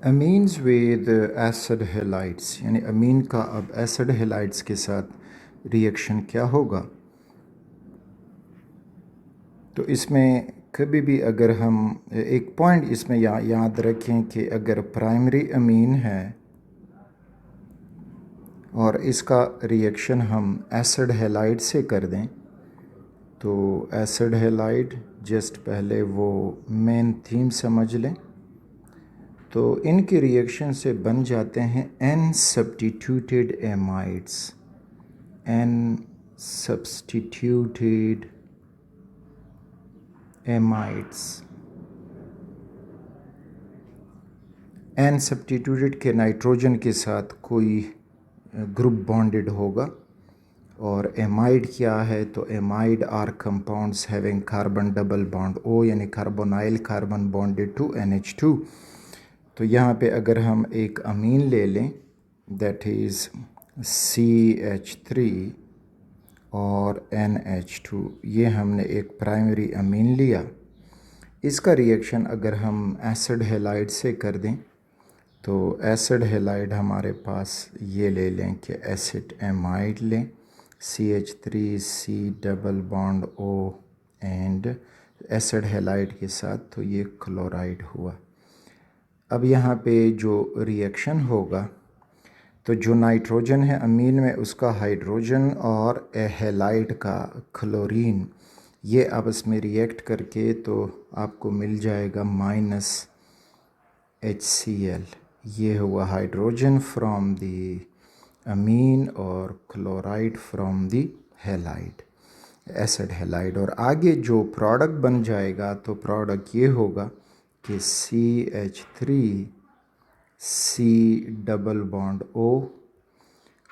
Amines with acid halides, यानी अमीन का अब एसिड हेलाइड्स के साथ रिएक्शन क्या होगा। तो इसमें कभी भी अगर हम एक पॉइंट इसमें याद रखें कि अगर प्राइमरी अमीन है और इसका रिएक्शन हम एसिड हेलाइड से कर दें, तो एसिड हेलाइड जस्ट पहले वो मेन थीम समझ लें। तो इनके रिएक्शन से बन जाते हैं N substituted amides, N substituted amides. N substituted के नाइट्रोजन के साथ कोई ग्रुप बॉन्डेड होगा, और एमाइड क्या है, तो amide are compounds having carbon double bond O, यानी carbonyl carbon bonded to NH2। तो यहाँ पे अगर हम एक अमीन ले लें दैट इज़ CH3 और NH2, ये हमने एक प्राइमरी अमीन लिया। इसका रिएक्शन अगर हम एसिड हेलाइड से कर दें, तो एसिड हेलाइड हमारे पास ये ले लें कि एसिड एमाइड लें, CH3C double bond O and acid halide के साथ, तो ये क्लोराइड हुआ। अब यहाँ पे जो रिएक्शन होगा, तो जो नाइट्रोजन है अमीन में उसका हाइड्रोजन और हेलाइड का क्लोरीन, ये आपस में रिएक्ट करके तो आपको मिल जाएगा -HCl। ये हुआ हाइड्रोजन फ्रॉम दी अमीन और chloride from the halide, acid halide. और आगे जो प्रोडक्ट बन जाएगा, तो प्रोडक्ट ये होगा कि CH3C डबल बॉन्ड O,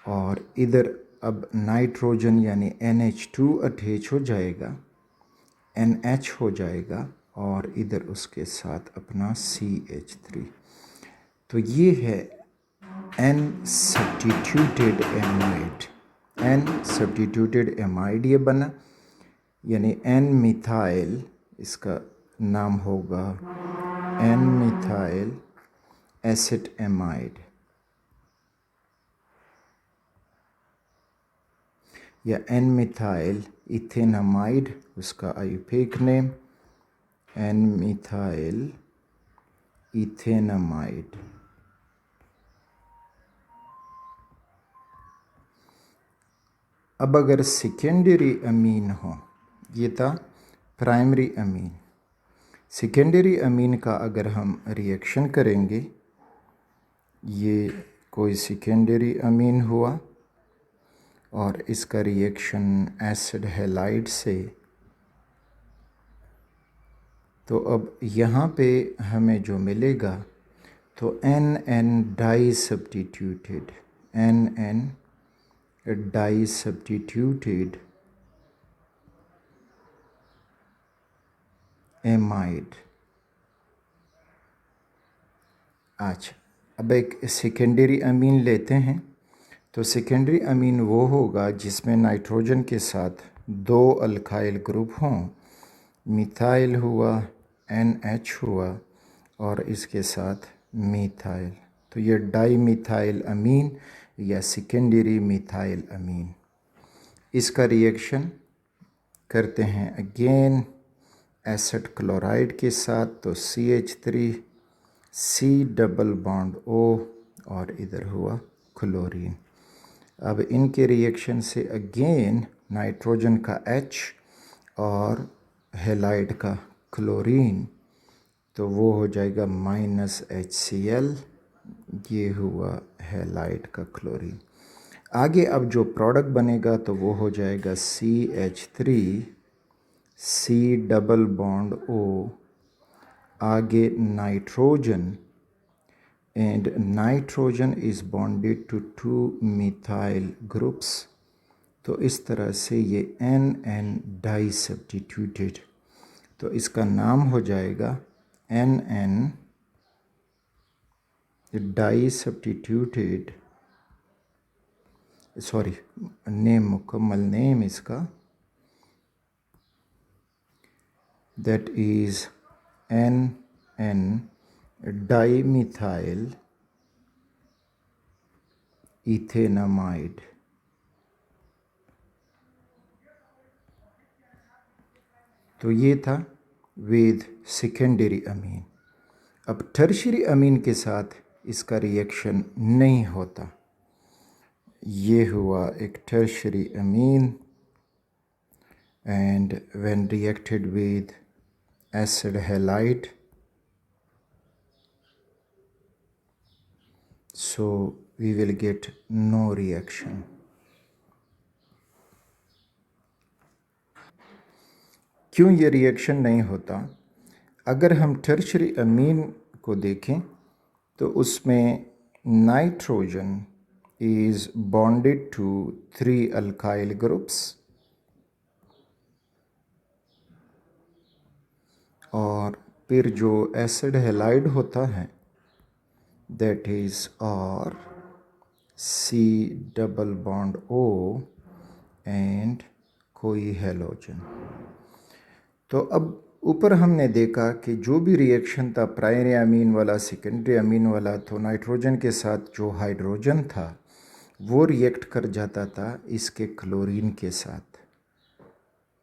और इधर अब नाइट्रोजन यानी NH2 अटैच हो जाएगा, NH हो जाएगा, और इधर उसके साथ अपना CH3। तो ये है N substituted amide, N substituted amide ये बना, यानी N मिथाइल, इसका नाम होगा N मिथाइल एसिड एमाइड, या N मिथाइल इथेनामाइड, उसका Ayurvedic name N methyl ethanamide. अब अगर सेकेंडरी अमीन हो, ये था प्राइमरी अमीन, सेकेंडरी अमीन का अगर हम रिएक्शन करेंगे, ये कोई सेकेंडरी अमीन हुआ और इसका रिएक्शन एसिड हेलाइड से, तो अब यहाँ पे हमें जो मिलेगा, तो NN di substituted, NN di substituted amide. अच्छा, अब एक सेकेंडरी अमीन लेते हैं। तो सेकेंडरी अमीन वो होगा जिसमें नाइट्रोजन के साथ दो अल्काइल ग्रुप हों, मिथाइल हुआ, NH हुआ, और इसके साथ मिथाइल। तो ये डाई मिथाइल अमीन या सेकेंडरी मिथाइल अमीन। इसका रिएक्शन करते हैं अगेन एसिड क्लोराइड के साथ, तो CH3C डबल बॉन्ड O, और इधर हुआ क्लोरीन। अब इनके रिएक्शन से अगेन नाइट्रोजन का H और हेलाइड का क्लोरीन, तो वो हो जाएगा -HCl, ये हुआ हेलाइड का क्लोरीन। आगे अब जो प्रोडक्ट बनेगा, तो वो हो जाएगा CH3C डबल बॉन्ड O, आगे nitrogen, and nitrogen is bonded to two methyl groups। तो इस तरह से ये NN डाई सब्स्टिट्यूटेड, तो इसका नाम हो जाएगा NN di substituted, sorry name, मुकम्मल नेम इसका, that is NN dimethyl ethanamide. तो ये था विद सेकेंडरी अमीन। अब टर्शियरी अमीन के साथ इसका रिएक्शन नहीं होता। ये हुआ एक tertiary amine, and when reacted with acid halide, so we will get no reaction. क्यों ये रिएक्शन नहीं होता? अगर हम टर्शियरी अमीन को देखें तो उसमें nitrogen is bonded to 3 alkyl groups, और फिर जो एसिड हैलाइड होता है that is R C double bond O and कोई हेलोजन। तो अब ऊपर हमने देखा कि जो भी रिएक्शन था प्राइमरी अमीन वाला, सेकेंडरी अमीन वाला, तो नाइट्रोजन के साथ जो हाइड्रोजन था वो रिएक्ट कर जाता था इसके क्लोरीन के साथ।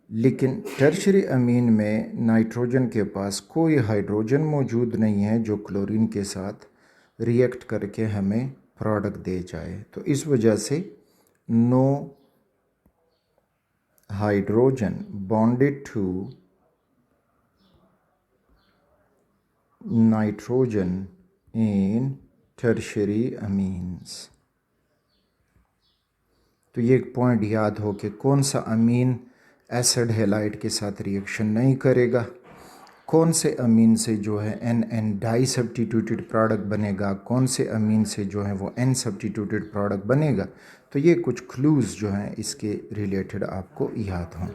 लेकिन टर्शियरी अमीन में नाइट्रोजन के पास कोई हाइड्रोजन मौजूद नहीं है जो क्लोरीन के साथ रिएक्ट करके हमें प्रोडक्ट दे जाए। तो इस वजह से no hydrogen bonded to nitrogen in tertiary amines. तो ये एक पॉइंट याद हो कि कौन सा अमीन एसिड हैलाइड के साथ रिएक्शन नहीं करेगा, कौन से अमीन से जो है एन डाई सब्स्टिट्यूटेड प्रोडक्ट बनेगा, कौन से अमीन से जो है वो एन सब्स्टिट्यूटेड प्रोडक्ट बनेगा। तो ये कुछ क्लूज़ जो हैं इसके रिलेटेड आपको याद हों।